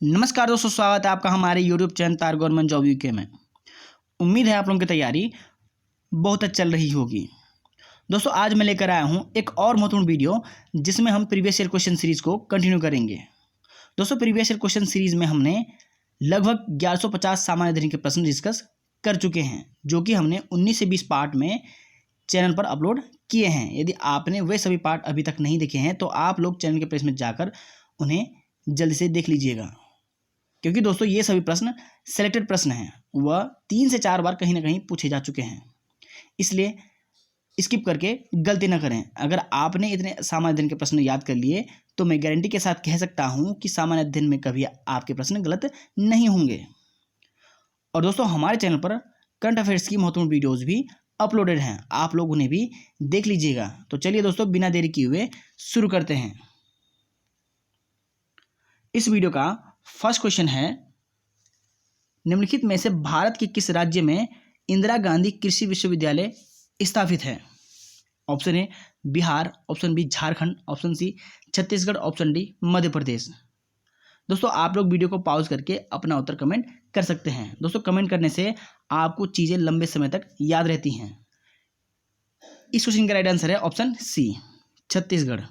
नमस्कार दोस्तों, स्वागत है आपका हमारे यूट्यूब चैनल तार गवर्नमेंट जॉब यूके में। उम्मीद है आप लोगों की तैयारी बहुत अच्छा चल रही होगी। दोस्तों आज मैं लेकर आया हूं एक और महत्वपूर्ण वीडियो जिसमें हम प्रीवियस ईयर क्वेश्चन सीरीज को कंटिन्यू करेंगे। दोस्तों प्रीवियस ईयर क्वेश्चन सीरीज में हमने लगभग 1150 सामान्य अध्ययन के प्रश्न डिस्कस कर चुके हैं, जो कि हमने 19 से 20 पार्ट में चैनल पर अपलोड किए हैं। यदि आपने वे सभी पार्ट अभी तक नहीं देखे हैं तो आप लोग चैनल के पेज में जाकर उन्हें जल्दी से देख लीजिएगा, क्योंकि दोस्तों ये सभी प्रश्न सेलेक्टेड प्रश्न हैं, वह 3 से 4 बार कहीं ना कहीं पूछे जा चुके हैं, इसलिए स्किप करके गलती ना करें। अगर आपने इतने सामान्य अध्ययन के प्रश्न याद कर लिए तो मैं गारंटी के साथ कह सकता हूं कि सामान्य अध्ययन में कभी आपके प्रश्न गलत नहीं होंगे। और दोस्तों हमारे चैनल पर करंट अफेयर्स की महत्वपूर्ण वीडियोज़ भी अपलोडेड हैं, आप लोग उन्हें भी देख लीजिएगा। तो चलिए दोस्तों बिना देरी किए हुए शुरू करते हैं। इस वीडियो का फर्स्ट क्वेश्चन है, निम्नलिखित में से भारत के किस राज्य में इंदिरा गांधी कृषि विश्वविद्यालय स्थापित है? Option A Bihar, option B Jharkhand, option C Chhattisgarh, option D Madhya Pradesh. दोस्तों आप लोग वीडियो को पॉज करके अपना उत्तर कमेंट कर सकते हैं। दोस्तों कमेंट करने से आपको चीज़ें लंबे समय तक याद रहती हैं। इस क्वेश्चन का राइट आंसर है ऑप्शन सी छत्तीसगढ़।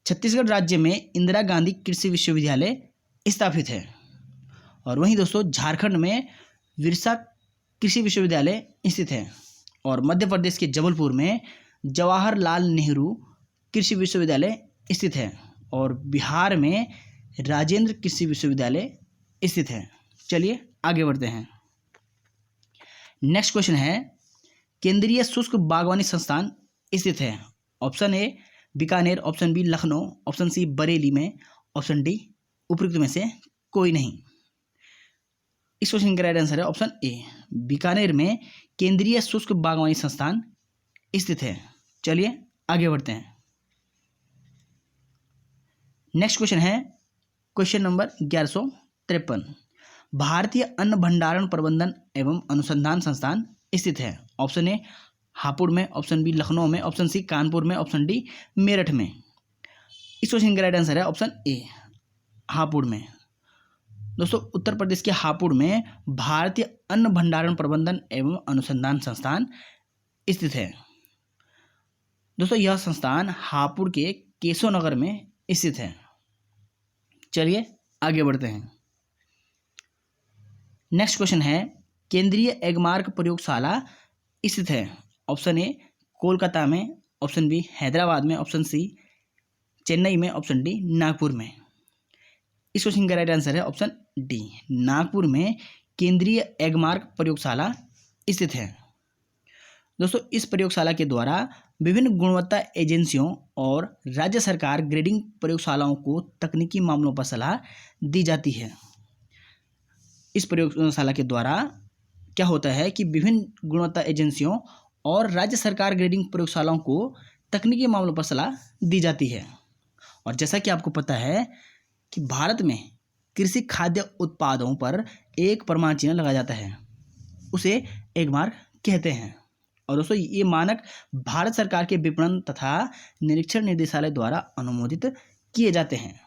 छत्तीसगढ़ राज्य में इंदिरा गांधी कृषि विश्वविद्यालय स्थापित है। और वहीं दोस्तों झारखंड में विरसा कृषि विश्वविद्यालय स्थित है। और मध्य प्रदेश के जबलपुर में जवाहरलाल नेहरू कृषि विश्वविद्यालय स्थित है। और बिहार में राजेंद्र कृषि विश्वविद्यालय स्थित है। चलिए आगे बढ़ते हैं। नेक्स्ट क्वेश्चन है, केंद्रीय शुष्क बागवानी संस्थान स्थित है? Option A Bikaner, option B Lucknow, option C Bareilly में, ऑप्शन डी उपयुक्त में से कोई नहीं। इस क्वेश्चन का राइट आंसर है ऑप्शन ए बीकानेर में केंद्रीय शुष्क बागवानी संस्थान स्थित है। चलिए आगे बढ़ते हैं। नेक्स्ट क्वेश्चन है क्वेश्चन नंबर 1153, भारतीय अन्न भंडारण प्रबंधन एवं अनुसंधान संस्थान स्थित है? ऑप्शन ए हापुड़ में, ऑप्शन बी लखनऊ में, ऑप्शन सी कानपुर में, ऑप्शन डी मेरठ में। इस क्वेश्चन का राइट आंसर है ऑप्शन ए हापुड़ में। दोस्तों उत्तर प्रदेश के हापुड़ में भारतीय अन्न भंडारण प्रबंधन एवं अनुसंधान संस्थान स्थित है। दोस्तों यह संस्थान हापुड़ के केशव नगर में स्थित है। चलिए आगे बढ़ते हैं। नेक्स्ट क्वेश्चन है, केंद्रीय एगमार्क प्रयोगशाला स्थित है? ऑप्शन ए कोलकाता में, ऑप्शन बी हैदराबाद में, ऑप्शन सी चेन्नई में, ऑप्शन डी नागपुर में। इस क्वेश्चन का राइट आंसर है ऑप्शन डी नागपुर में केंद्रीय एगमार्क प्रयोगशाला स्थित है। दोस्तों इस प्रयोगशाला के द्वारा विभिन्न गुणवत्ता एजेंसियों और राज्य सरकार ग्रेडिंग प्रयोगशालाओं को तकनीकी मामलों पर सलाह दी जाती है। इस प्रयोगशाला के द्वारा क्या होता है कि विभिन्न गुणवत्ता एजेंसियों और राज्य सरकार ग्रेडिंग प्रयोगशालाओं को तकनीकी मामलों पर सलाह दी जाती है। और जैसा कि आपको पता है कि भारत में कृषि खाद्य उत्पादों पर एक प्रमाण चिन्ह लगाया जाता है, उसे एगमार्क कहते हैं। और दोस्तों ये मानक भारत सरकार के विपणन तथा निरीक्षण निर्देशालय द्वारा अनुमोदित किए जाते हैं।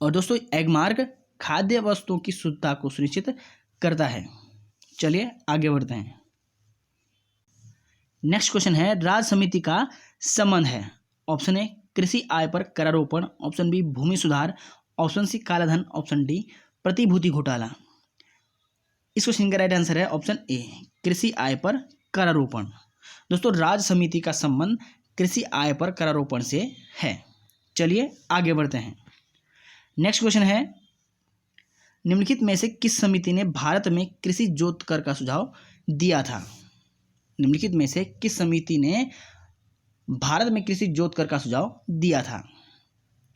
और दोस्तों एगमार्क खाद्य वस्तुओं की शुद्धता को सुनिश्चित करता है। चलिए आगे बढ़ते हैं। नेक्स्ट क्वेश्चन है, राज्य समिति का संबंध है? ऑप्शन ए कृषि आय पर करारोपण, ऑप्शन बी भूमि सुधार, ऑप्शन सी कालाधन, ऑप्शन डी प्रतिभूति घोटाला। इस क्वेश्चन का राइट आंसर है ऑप्शन ए कृषि आय पर करारोपण। दोस्तों राज्य समिति का संबंध कृषि आय पर करारोपण से है। चलिए आगे बढ़ते हैं। नेक्स्ट क्वेश्चन है, निम्नलिखित में से किस समिति ने भारत में कृषि जोत कर का सुझाव दिया था? निम्नलिखित में से किस समिति ने भारत में कृषि जोत कर का सुझाव दिया था?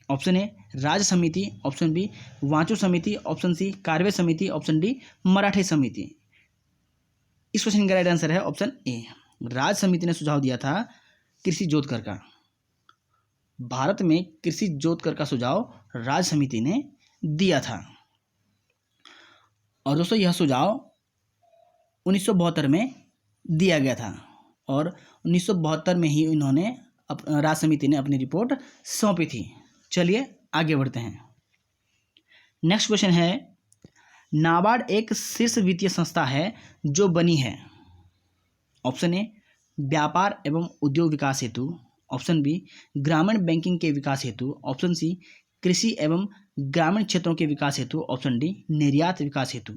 ऑप्शन ए राज्य समिति, ऑप्शन बी वांचू समिति, ऑप्शन सी कार्वे समिति, ऑप्शन डी मराठे समिति। इस क्वेश्चन का राइट आंसर है ऑप्शन ए राज्य समिति ने सुझाव दिया था कृषि जोत कर का। भारत में कृषि जोत कर का सुझाव राज्य समिति ने दिया था। और दोस्तों यह सुझाव 1972 में दिया गया था और 1972 में ही इन्होंने राज्य समिति ने अपनी रिपोर्ट सौंपी थी। चलिए आगे बढ़ते हैं। नेक्स्ट क्वेश्चन है, नाबार्ड एक शीर्ष वित्तीय संस्था है जो बनी है। ऑप्शन ए व्यापार एवं उद्योग विकास हेतु, ऑप्शन बी ग्रामीण बैंकिंग के विकास हेतु, ऑप्शन सी कृषि एवं ग्रामीण क्षेत्रों के विकास हेतु, ऑप्शन डी निर्यात विकास हेतु।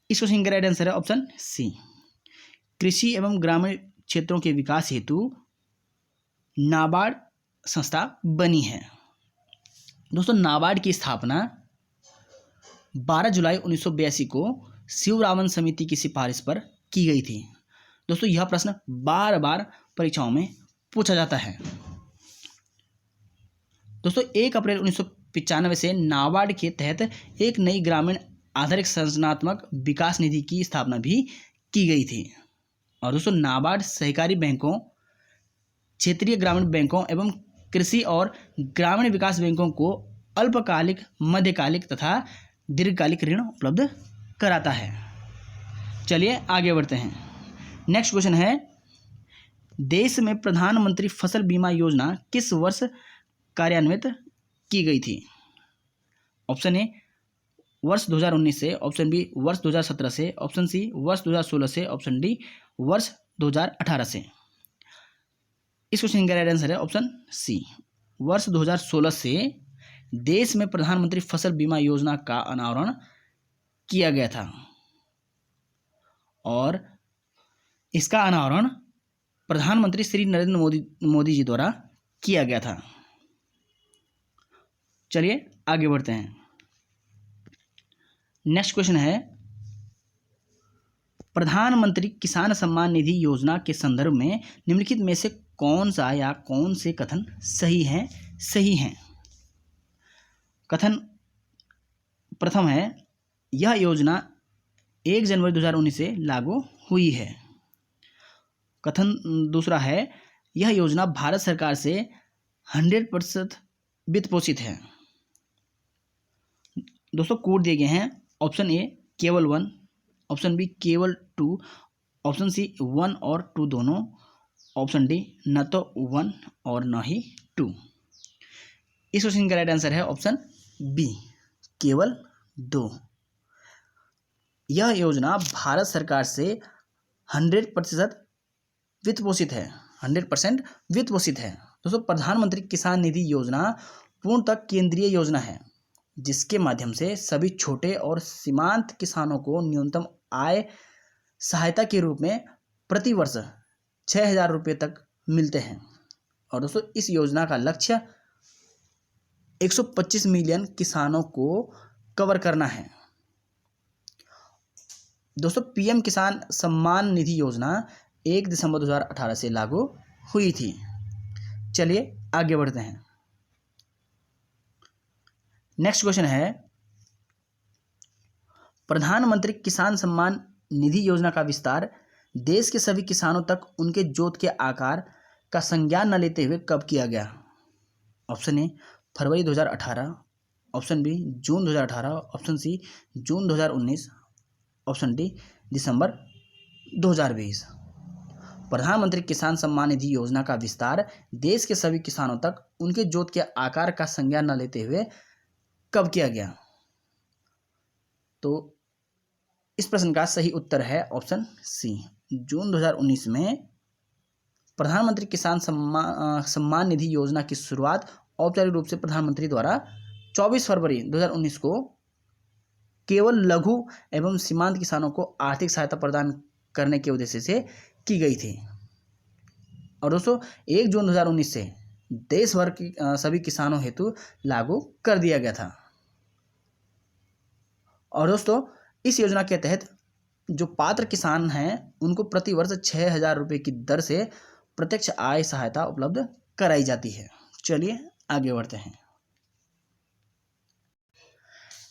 इस क्वेश्चन का राइट आंसर है ऑप्शन सी, कृषि एवं ग्रामीण क्षेत्रों के विकास हेतु नाबार्ड संस्था बनी है। दोस्तों, नाबार्ड की स्थापना 12 जुलाई 1982 को शिवरामन समिति की सिफारिश पर की गई थी। दोस्तों, यह प्रश्न बार बार परीक्षाओं में पूछा जाता है। दोस्तों, 1 अप्रैल 1995 से नाबार्ड के तहत एक नई ग्रामीण आधारित संरचनात्मक विकास निधि की स्थापना भी की गई थी। और दोस्तों, नाबार्ड सहकारी बैंकों, क्षेत्रीय ग्रामीण बैंकों एवं कृषि और ग्रामीण विकास बैंकों को अल्पकालिक, मध्यकालिक तथा दीर्घकालिक ऋण उपलब्ध कराता है। चलिए आगे बढ़ते हैं। नेक्स्ट क्वेश्चन है, देश में प्रधानमंत्री फसल बीमा योजना किस वर्ष कार्यान्वित की गई थी? ऑप्शन ए वर्ष 2019 से, ऑप्शन बी वर्ष 2017 से, ऑप्शन सी वर्ष 2016 से, ऑप्शन डी वर्ष 2018 से। इस क्वेश्चन का राइट आंसर है ऑप्शन सी, वर्ष 2016 से देश में प्रधानमंत्री फसल बीमा योजना का अनावरण किया गया था और इसका अनावरण प्रधानमंत्री श्री नरेंद्र मोदी जी द्वारा किया गया था। चलिए आगे बढ़ते हैं। नेक्स्ट क्वेश्चन है, प्रधानमंत्री किसान सम्मान निधि योजना के संदर्भ में निम्नलिखित में से कौन सा या कौन से कथन सही हैं? सही हैं। कथन प्रथम है, यह योजना 1 जनवरी 2019 से लागू हुई है। कथन दूसरा है, यह योजना भारत सरकार से 100% वित्त पोषित है। दोस्तों, कोड दिए गए हैं, ऑप्शन ए केवल 1, ऑप्शन बी केवल 2, ऑप्शन सी 1 और 2 दोनों, ऑप्शन डी न तो 1 और न ही 2। इस क्वेश्चन का राइट आंसर है ऑप्शन बी, केवल 2। यह योजना भारत सरकार से 100% वित्त पोषित है। 100% वित्त पोषित है। दोस्तों, प्रधानमंत्री किसान निधि योजना पूर्णतः केंद्रीय योजना है, जिसके माध्यम से सभी छोटे और सीमांत किसानों को न्यूनतम आय सहायता के रूप में प्रति वर्ष 6,000 रुपये तक मिलते हैं। और दोस्तों, इस योजना का लक्ष्य 125 मिलियन किसानों को कवर करना है। दोस्तों, पीएम किसान सम्मान निधि योजना 1 दिसंबर 2018 से लागू हुई थी। चलिए आगे बढ़ते हैं। नेक्स्ट क्वेश्चन है, प्रधानमंत्री किसान सम्मान निधि योजना का विस्तार देश के सभी किसानों तक उनके जोत के आकार का संज्ञान न लेते हुए कब किया गया? ऑप्शन ए फरवरी 2018, ऑप्शन बी जून 2018, ऑप्शन सी जून 2019, ऑप्शन डी दिसंबर 2020। प्रधानमंत्री किसान सम्मान निधि योजना का विस्तार देश के सभी किसानों तक उनके जोत के आकार का संज्ञान न लेते हुए कब किया गया? तो इस प्रश्न का सही उत्तर है ऑप्शन सी, जून 2019 में प्रधानमंत्री किसान सम्मान निधि योजना की शुरुआत औपचारिक रूप से प्रधानमंत्री द्वारा 24 फरवरी 2019 को केवल लघु एवं सीमांत किसानों को आर्थिक सहायता प्रदान करने के उद्देश्य से की गई थी। और दोस्तों, 1 जून 2019 से देश भर की सभी किसानों हेतु लागू कर दिया गया था। और दोस्तों, इस योजना के तहत जो पात्र किसान हैं उनको प्रति वर्ष 6,000 रुपये की दर से प्रत्यक्ष आय सहायता उपलब्ध कराई जाती है। चलिए आगे बढ़ते हैं।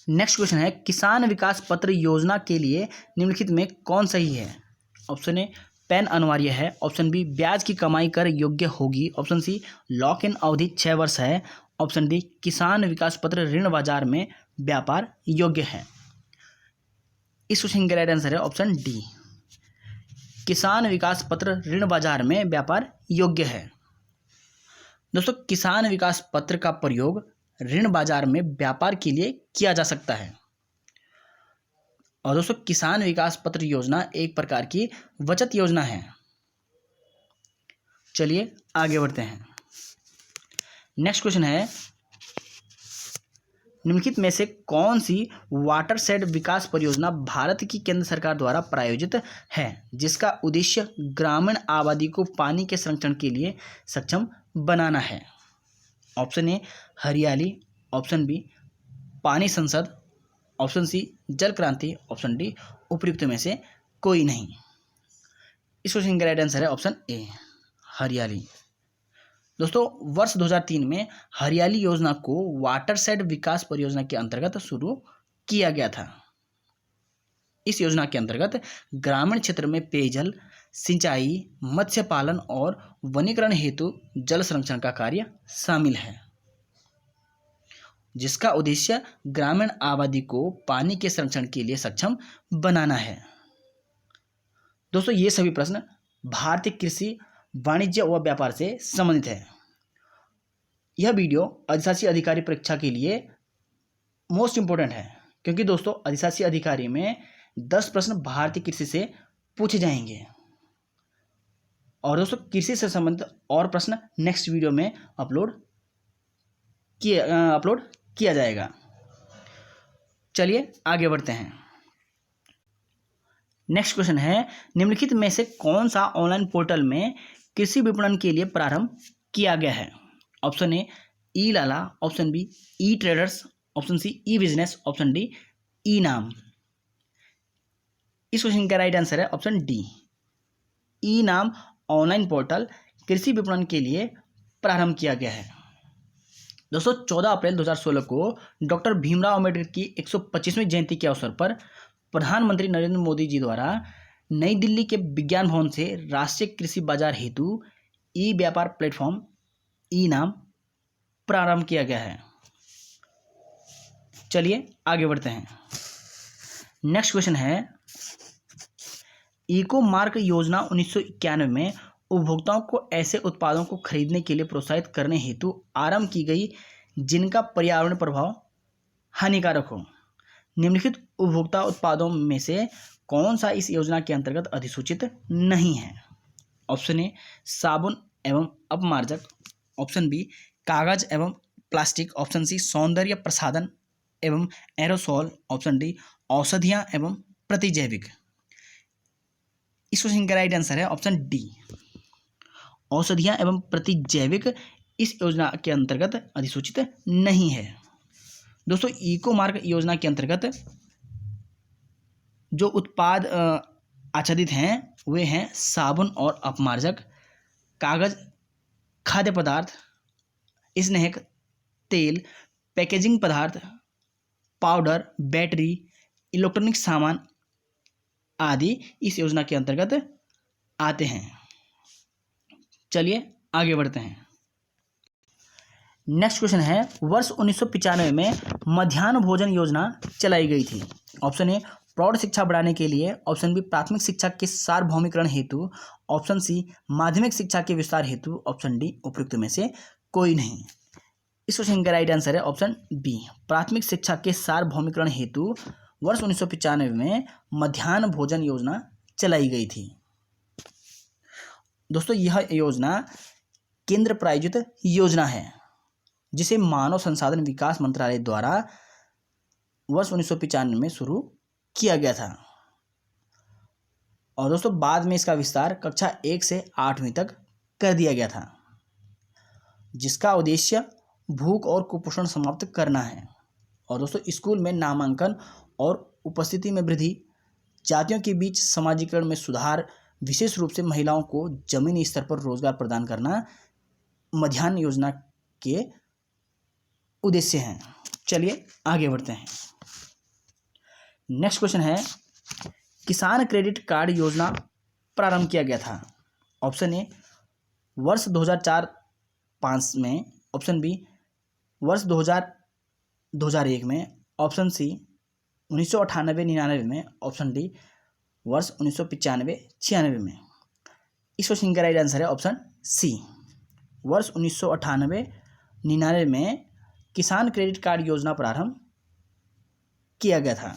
नेक्स्ट क्वेश्चन है, किसान विकास पत्र योजना के लिए निम्नलिखित में कौन सही है? ऑप्शन ए पैन अनिवार्य है, ऑप्शन बी ब्याज की कमाई कर योग्य होगी, ऑप्शन सी लॉक इन अवधि 6 वर्ष है, ऑप्शन डी किसान विकास पत्र ऋण बाजार में व्यापार योग्य है। इस क्वेश्चन का राइट आंसर है ऑप्शन डी, किसान विकास पत्र ऋण बाजार में व्यापार योग्य है। दोस्तों, किसान विकास पत्र का प्रयोग ऋण बाजार में व्यापार के लिए किया जा सकता है। और दोस्तों किसान विकास पत्र योजना एक प्रकार की बचत योजना है। चलिए आगे बढ़ते हैं। नेक्स्ट क्वेश्चन है, निम्नलिखित में से कौन सी वाटरशेड विकास परियोजना भारत की केंद्र सरकार द्वारा प्रायोजित है जिसका उद्देश्य ग्रामीण आबादी को पानी के संरक्षण के लिए सक्षम बनाना है? ऑप्शन ए हरियाली, ऑप्शन बी पानी संसद, ऑप्शन सी जल क्रांति, ऑप्शन डी उपयुक्त में से कोई नहीं। इस क्वेश्चन का राइट आंसर है ऑप्शन ए हरियाली। दोस्तों वर्ष 2003 में हरियाली योजना को वाटरशेड विकास परियोजना के अंतर्गत शुरू किया गया था। इस योजना के अंतर्गत ग्रामीण क्षेत्र में पेयजल, सिंचाई, मत्स्य पालन और वनीकरण हेतु जल संरक्षण का कार्य शामिल है, जिसका उद्देश्य ग्रामीण आबादी को पानी के संरक्षण के लिए सक्षम बनाना है। दोस्तों ये सभी प्रश्न भारतीय कृषि, वाणिज्य व व्यापार से संबंधित है। यह वीडियो अधिशासी अधिकारी परीक्षा के लिए मोस्ट इंपॉर्टेंट है, क्योंकि दोस्तों अधिशासी अधिकारी में 10 प्रश्न भारतीय कृषि से पूछे जाएंगे। और दोस्तों कृषि से संबंधित और प्रश्न नेक्स्ट वीडियो में अपलोड किया जाएगा। चलिए आगे बढ़ते हैं। नेक्स्ट क्वेश्चन है, निम्नलिखित में से कौन सा ऑनलाइन पोर्टल में कृषि विपणन के लिए प्रारंभ किया गया है? Option A E Lala, option B E traders, option C E business, option D E NAM. इस क्वेश्चन का राइट आंसर है option D E NAM online portal कृषि विपणन के लिए प्रारंभ किया गया है। दोस्तों 14 अप्रैल 2016 को डॉक्टर भीमराव अम्बेडकर की 125वीं जयंती के अवसर पर प्रधानमंत्री नरेंद्र मोदी जी द्वारा नई दिल्ली के विज्ञान भवन से राष्ट्रीय कृषि बाजार हेतु ई व्यापार प्लेटफॉर्म ई नाम प्रारंभ किया गया है। चलिए आगे बढ़ते हैं। नेक्स्ट क्वेश्चन है, इको मार्क योजना 1991 में उपभोक्ताओं को ऐसे उत्पादों को खरीदने के लिए प्रोत्साहित करने हेतु आरंभ की गई जिनका पर्यावरण प्रभाव हानिकारक हो। निम्नलिखित उपभोक्ता उत्पादों में से कौन सा इस योजना के अंतर्गत अधिसूचित नहीं है? ऑप्शन ए साबुन एवं अपमार्जक, ऑप्शन बी कागज एवं प्लास्टिक, ऑप्शन सी सौंदर्य प्रसाधन एवं एरोसोल, ऑप्शन डी औषधियां एवं प्रतिजैविक। इस क्वेश्चन का राइट आंसर है ऑप्शन डी औषधियां एवं प्रतिजैविक इस योजना के अंतर्गत अधिसूचित नहीं है। दोस्तों इको मार्क योजना के अंतर्गत जो उत्पाद आच्छादित हैं वे हैं साबुन और अपमार्जक, कागज, खाद्य पदार्थ, स्नेहक, तेल, पैकेजिंग पदार्थ, पाउडर, बैटरी, इलेक्ट्रॉनिक सामान आदि इस योजना के अंतर्गत आते हैं। चलिए आगे बढ़ते हैं। नेक्स्ट क्वेश्चन है, वर्ष 1995 में मध्याह्न भोजन योजना चलाई गई थी। ऑप्शन ए प्रौढ़ शिक्षा बढ़ाने के लिए, ऑप्शन बी प्राथमिक शिक्षा के सार्वभौमिकरण हेतु, ऑप्शन सी माध्यमिक शिक्षा के विस्तार हेतु, ऑप्शन डी उपयुक्त में से कोई नहीं। इस क्वेश्चन का राइट आंसर है ऑप्शन बी प्राथमिक शिक्षा के सार्वभौमिकरण हेतु वर्ष 1995 में मध्याह्न भोजन योजना चलाई गई थी। दोस्तों यह योजना केंद्र प्रायोजित योजना है जिसे मानव संसाधन विकास मंत्रालय द्वारा वर्ष 1995 में शुरू किया गया था। और दोस्तों बाद में इसका विस्तार कक्षा 1 से 8वीं तक कर दिया गया था, जिसका उद्देश्य भूख और कुपोषण समाप्त करना है। और दोस्तों स्कूल में नामांकन और उपस्थिति में वृद्धि, जातियों के बीच समाजीकरण में सुधार, विशेष रूप से महिलाओं को जमीनी स्तर पर रोजगार प्रदान करना मध्याह्न योजना के उद्देश्य हैं। चलिए आगे बढ़ते हैं। नेक्स्ट क्वेश्चन है, किसान क्रेडिट कार्ड योजना प्रारंभ किया गया था। ऑप्शन ए वर्ष 2004-05 में, ऑप्शन बी वर्ष 2001 में, ऑप्शन सी 1998-99 में, ऑप्शन डी वर्ष 1995-96 में। इस क्वेश्चन का राइट आंसर है ऑप्शन सी वर्ष 1998-99 में किसान क्रेडिट कार्ड योजना प्रारंभ किया गया था,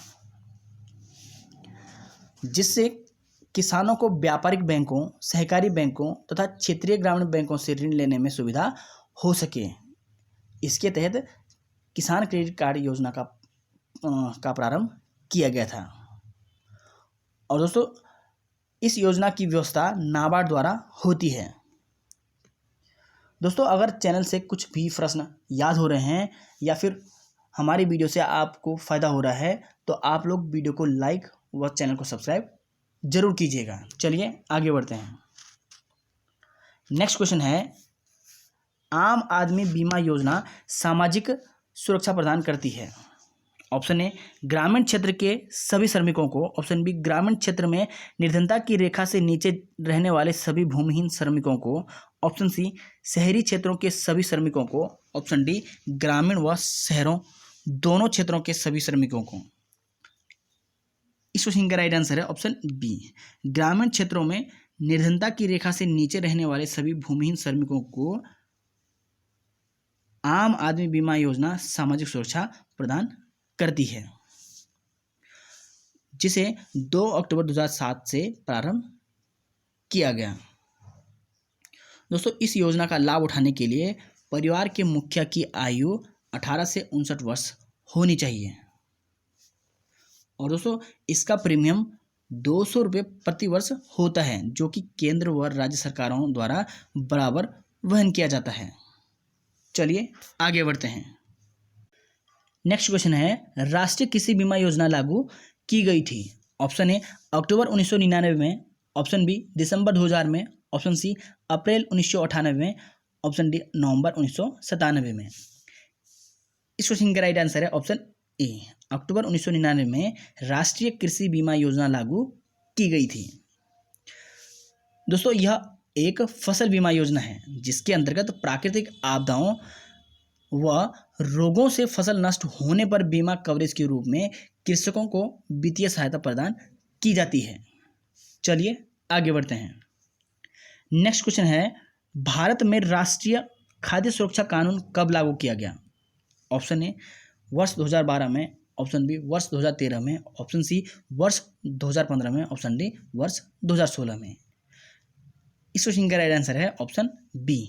जिससे किसानों को व्यापारिक बैंकों, सहकारी बैंकों तथा क्षेत्रीय ग्रामीण बैंकों से ऋण लेने में सुविधा हो सके। इसके तहत किसान क्रेडिट कार्ड योजना का प्रारंभ किया गया था। और दोस्तों, इस योजना की व्यवस्था नाबार्ड द्वारा होती है। दोस्तों, अगर चैनल से कुछ भी प्रश्न याद हो रहे हैं या फिर हमारी वीडियो से आपको फ़ायदा हो रहा है तो आप लोग वीडियो को लाइक व चैनल को सब्सक्राइब जरूर कीजिएगा। चलिए आगे बढ़ते हैं। नेक्स्ट क्वेश्चन है, आम आदमी बीमा योजना सामाजिक सुरक्षा प्रदान करती है। ऑप्शन ए, ग्रामीण क्षेत्र के सभी श्रमिकों को। ऑप्शन बी, ग्रामीण क्षेत्र में निर्धनता की रेखा से नीचे रहने वाले सभी भूमिहीन श्रमिकों को। ऑप्शन सी, शहरी क्षेत्रों के सभी श्रमिकों को। ऑप्शन डी, ग्रामीण व शहरों दोनों क्षेत्रों के सभी श्रमिकों को। इस क्वेश्चन का राइट आंसर है ऑप्शन बी, ग्रामीण क्षेत्रों में निर्धनता की रेखा से नीचे रहने वाले सभी भूमिहीन श्रमिकों को आम आदमी बीमा योजना सामाजिक सुरक्षा प्रदान करती है, जिसे 2 अक्टूबर 2007 से प्रारंभ किया गया। दोस्तों, इस योजना का लाभ उठाने के लिए परिवार के मुखिया की आयु 18 से 59 वर्ष होनी चाहिए। और दोस्तों, इसका प्रीमियम 200 रुपये प्रति वर्ष होता है, जो कि केंद्र व राज्य सरकारों द्वारा बराबर वहन किया जाता है। चलिए आगे बढ़ते हैं। नेक्स्ट क्वेश्चन है, राष्ट्रीय कृषि बीमा योजना लागू की गई थी। ऑप्शन ए, अक्टूबर 1999 में। ऑप्शन बी, दिसंबर 2000 में। ऑप्शन सी, अप्रैल 1998 में। ऑप्शन डी, नवंबर 1997 में। इस क्वेश्चन का राइट आंसर है ऑप्शन ए, अक्टूबर 1999 में राष्ट्रीय कृषि बीमा योजना लागू की गई थी। दोस्तों, यह एक फसल बीमा योजना है जिसके अंतर्गत प्राकृतिक आपदाओं व रोगों से फसल नष्ट होने पर बीमा कवरेज के रूप में कृषकों को वित्तीय सहायता प्रदान की जाती है। चलिए आगे बढ़ते हैं। नेक्स्ट क्वेश्चन है, भारत में राष्ट्रीय खाद्य सुरक्षा कानून कब लागू किया गया। ऑप्शन ए, वर्ष 2012 में। ऑप्शन बी, वर्ष 2013 में। ऑप्शन सी, वर्ष 2015 में। ऑप्शन डी, वर्ष 2016 में। इस क्वेश्चन का राइट आंसर है ऑप्शन बी,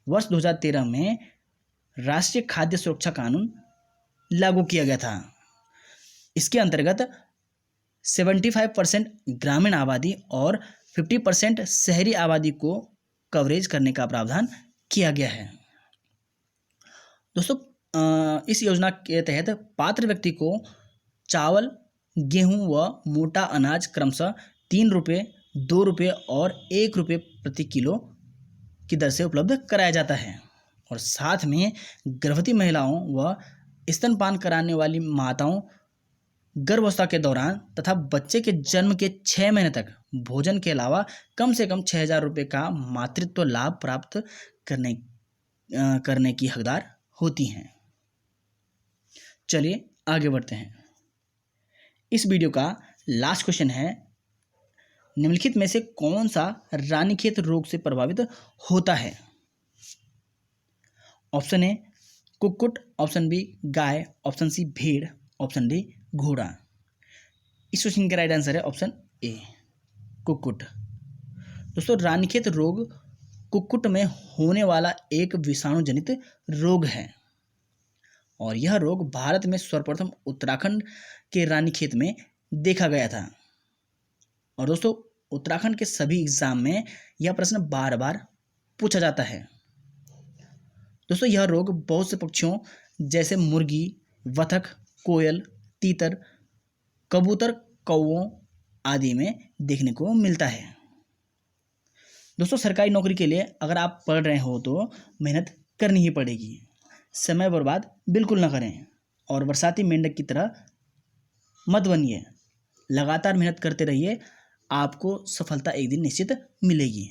वर्ष 2013 में राष्ट्रीय खाद्य सुरक्षा कानून लागू किया गया था। इसके अंतर्गत 75% ग्रामीण आबादी और 50% शहरी आबादी को कवरेज करने का प्रावधान किया गया है। दोस्तों, इस योजना के तहत पात्र व्यक्ति को चावल, गेहूं व मोटा अनाज क्रमशः 3 रुपये, 2 रुपये और 1 रुपये प्रति किलो की दर से उपलब्ध कराया जाता है। और साथ में गर्भवती महिलाओं व स्तनपान कराने वाली माताओं गर्भावस्था के दौरान तथा बच्चे के जन्म के 6 महीने तक भोजन के अलावा कम से कम 6,000 रुपये का मातृत्व लाभ प्राप्त करने की हकदार होती हैं। चलिए आगे बढ़ते हैं। इस वीडियो का लास्ट क्वेश्चन है, निम्नलिखित में से कौन सा रानीखेत रोग से प्रभावित होता है। ऑप्शन ए, कुक्कुट। ऑप्शन बी, गाय। ऑप्शन सी, भेड़। ऑप्शन डी, घोड़ा। इस क्वेश्चन का राइट आंसर है ऑप्शन ए, कुक्कुट। दोस्तों, रानीखेत रोग कुक्कुट में होने वाला एक विषाणु जनित रोग है और यह रोग भारत में सर्वप्रथम उत्तराखंड के रानीखेत में देखा गया था। और दोस्तों, उत्तराखंड के सभी एग्जाम में यह प्रश्न बार बार पूछा जाता है। दोस्तों, यह रोग बहुत से पक्षियों जैसे मुर्गी, बतख, कोयल, तीतर, कबूतर, कौवों आदि में देखने को मिलता है। दोस्तों, सरकारी नौकरी के लिए अगर आप पढ़ रहे हो तो मेहनत करनी ही पड़ेगी। समय बर्बाद बिल्कुल ना करें और बरसाती मेंढक की तरह मत बनिए। लगातार मेहनत करते रहिए, आपको सफलता एक दिन निश्चित मिलेगी।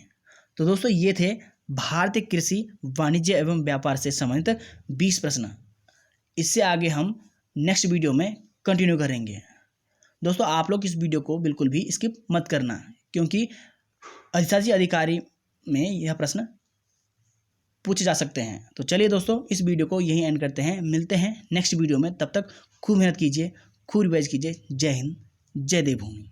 तो दोस्तों, ये थे भारतीय कृषि, वाणिज्य एवं व्यापार से संबंधित 20 प्रश्न। इससे आगे हम नेक्स्ट वीडियो में कंटिन्यू करेंगे। दोस्तों, आप लोग इस वीडियो को बिल्कुल भी स्किप मत करना, क्योंकि अधिशासी अधिकारी में यह प्रश्न पूछे जा सकते हैं। तो चलिए दोस्तों, इस वीडियो को यहीं एंड करते हैं, मिलते हैं नेक्स्ट वीडियो में। तब तक खूब मेहनत कीजिए, खूब रिवाइज कीजिए। जय हिंद, जय देवभूमि।